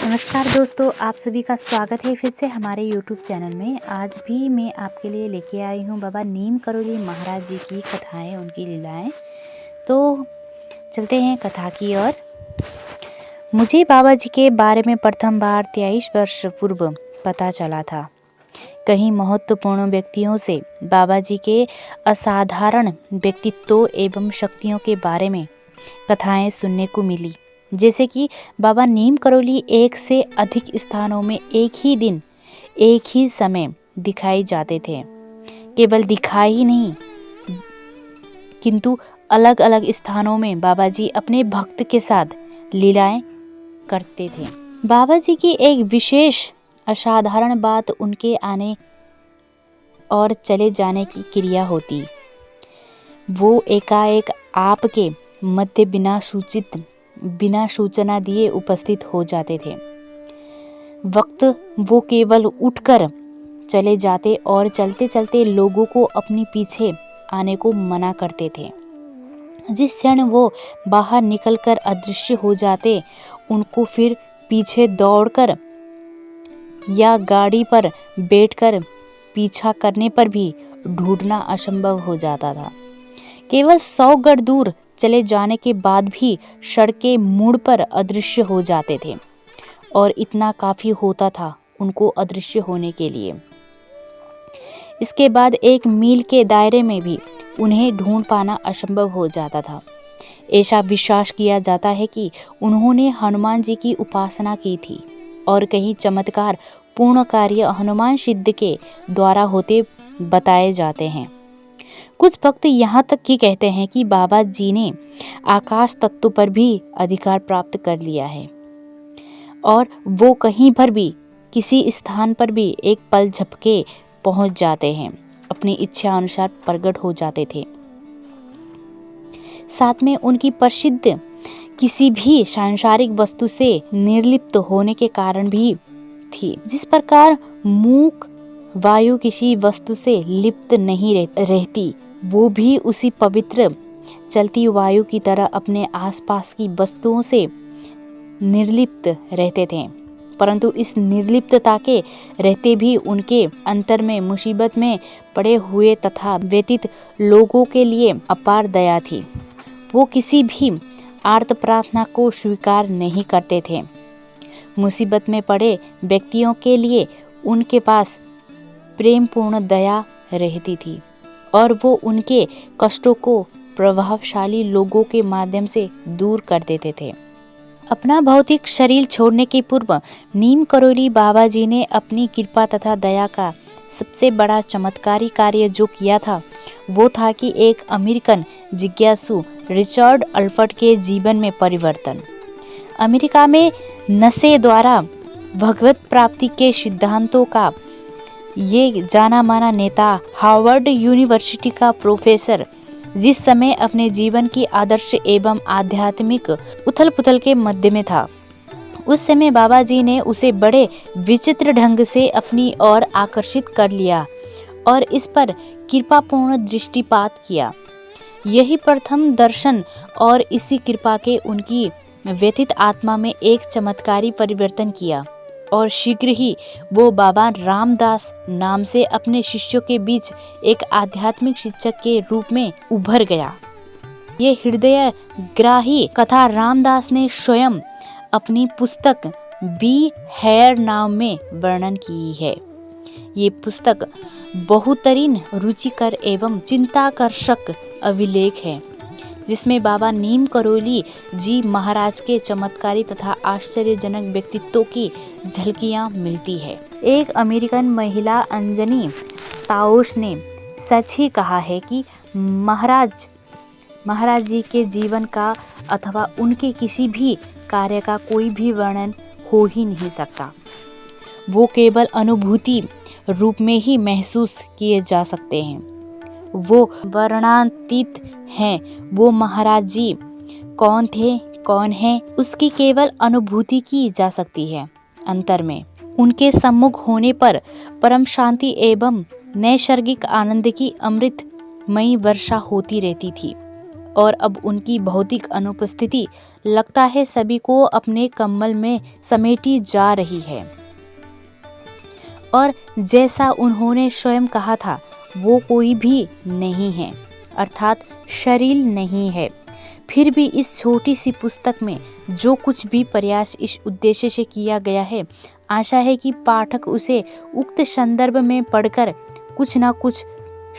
नमस्कार दोस्तों, आप सभी का स्वागत है फिर से हमारे YouTube चैनल में। आज भी मैं आपके लिए लेके आई हूँ बाबा नीम करोली महाराज जी की कथाएं, उनकी लीलाएं। तो चलते हैं कथा की ओर। मुझे बाबा जी के बारे में प्रथम बार 23 वर्ष पूर्व पता चला था। कई महत्वपूर्ण व्यक्तियों से बाबा जी के असाधारण व्यक्तित्व एवं शक्तियों के बारे में कथाएं सुनने को मिली। जैसे कि बाबा नीम करोली एक से अधिक स्थानों में एक ही दिन एक ही समय दिखाई जाते थे। केवल दिखाई ही नहीं, किंतु अलग अलग स्थानों में बाबा जी अपने भक्त के साथ लीलाएं करते थे। बाबा जी की एक विशेष असाधारण बात उनके आने और चले जाने की क्रिया होती। वो एकाएक आपके मध्य बिना सूचना दिए उपस्थित हो जाते थे। वक्त वो केवल उठकर चले जाते और चलते चलते लोगों को अपने पीछे आने को मना करते थे। जिस क्षण वो बाहर निकलकर अदृश्य हो जाते, उनको फिर पीछे दौड़कर या गाड़ी पर बैठकर पीछा करने पर भी ढूंढना असंभव हो जाता था। केवल 100 गज दूर चले जाने के बाद भी सड़कें मुड़ पर अदृश्य हो जाते थे और इतना काफी होता था उनको अदृश्य होने के लिए। इसके बाद 1 मील के दायरे में भी उन्हें ढूंढ पाना असंभव हो जाता था। ऐसा विश्वास किया जाता है कि उन्होंने हनुमान जी की उपासना की थी और कई चमत्कार पूर्ण कार्य हनुमान सिद्ध के द्वारा होते बताए जाते हैं। कुछ भक्त यहाँ तक कि कहते हैं कि बाबा जी ने आकाश तत्व पर भी अधिकार प्राप्त कर लिया है और वो कहीं पर भी किसी स्थान पर भी एक पल झपके पहुंच जाते हैं, अपनी इच्छा अनुसार प्रकट हो जाते थे। साथ में उनकी प्रसिद्ध किसी भी सांसारिक वस्तु से निर्लिप्त होने के कारण भी थी। जिस प्रकार मूक वायु किसी वस्तु से लिप्त नहीं रहती, वो भी उसी पवित्र चलती वायु की तरह अपने आसपास की वस्तुओं से निर्लिप्त रहते थे। परंतु इस निर्लिप्तता के रहते भी उनके अंतर में मुसीबत में पड़े हुए तथा व्यतीत लोगों के लिए अपार दया थी। वो किसी भी आर्त प्रार्थना को स्वीकार नहीं करते थे। मुसीबत में पड़े व्यक्तियों के लिए उनके पास प्रेमपूर्ण दया रहती थी और वो उनके कष्टों को प्रभावशाली लोगों के माध्यम से दूर कर देते थे। अपना भौतिक शरीर छोड़ने के पूर्व नीम करोली बाबा जी ने अपनी कृपा तथा दया का सबसे बड़ा चमत्कारी कार्य जो किया था, वो था कि एक अमेरिकन जिज्ञासु रिचर्ड अल्फर्ट के जीवन में परिवर्तन। अमेरिका में नशे द्वारा भगवत प्राप्ति के सिद्धांतों का ये जाना माना नेता, हार्वर्ड यूनिवर्सिटी का प्रोफेसर, जिस समय अपने जीवन की आदर्श एवं आध्यात्मिक उथल पुथल के मध्य में था, उस समय बाबा जी ने उसे बड़े विचित्र ढंग से अपनी ओर आकर्षित कर लिया और इस पर कृपापूर्ण दृष्टिपात किया। यही प्रथम दर्शन और इसी कृपा के उनकी व्यथित आत्मा में एक चमत्कारी परिवर्तन किया और शीघ्र ही वो बाबा रामदास नाम से अपने शिष्यों के बीच एक आध्यात्मिक शिक्षक के रूप में उभर गया। ये हृदय ग्राही कथा रामदास ने स्वयं अपनी पुस्तक बी हेयर नाम में वर्णन की है। ये पुस्तक बहुतरीन रुचिकर एवं चिंताकर्षक अभिलेख है, जिसमें बाबा नीम करोली जी महाराज के चमत्कारी तथा आश्चर्यजनक व्यक्तित्व की झलकियां मिलती है। एक अमेरिकन महिला अंजनी ताओस ने सच ही कहा है कि महाराज जी के जीवन का अथवा उनके किसी भी कार्य का कोई भी वर्णन हो ही नहीं सकता। वो केवल अनुभूति रूप में ही महसूस किए जा सकते हैं। वो वर्णनातीत हैं। वो महाराज जी कौन थे, कौन है, उसकी केवल अनुभूति की जा सकती है अंतर में। उनके सम्मुख होने पर परम शांति एवं नैसर्गिक आनंद की अमृतमयी वर्षा होती रहती थी। और अब उनकी भौतिक अनुपस्थिति लगता है सभी को अपने कम्बल में समेटी जा रही है। और जैसा उन्होंने स्वयं कहा था, वो कोई भी नहीं है, अर्थात शरीर नहीं है। फिर भी इस छोटी सी पुस्तक में जो कुछ भी प्रयास इस उद्देश्य से किया गया है, आशा है कि पाठक उसे उक्त संदर्भ में पढ़कर कुछ न कुछ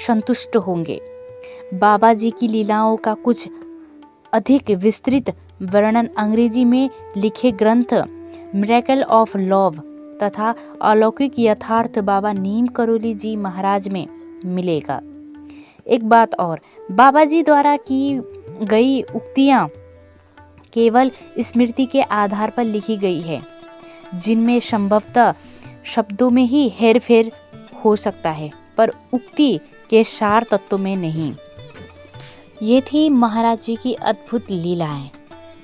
संतुष्ट होंगे। बाबा जी की लीलाओं का कुछ अधिक विस्तृत वर्णन अंग्रेजी में लिखे ग्रंथ मिरेकल ऑफ लव तथा अलौकिक यथार्थ बाबा नीम करोली जी महाराज में मिलेगा। एक बात और, बाबा जी द्वारा की गई उक्तियां केवल स्मृति के आधार पर लिखी गई है, जिनमें संभवतः शब्दों में ही हेरफेर हो सकता है, पर उक्ति के सार तत्व में नहीं। ये थी महाराज जी की अद्भुत लीलाएं।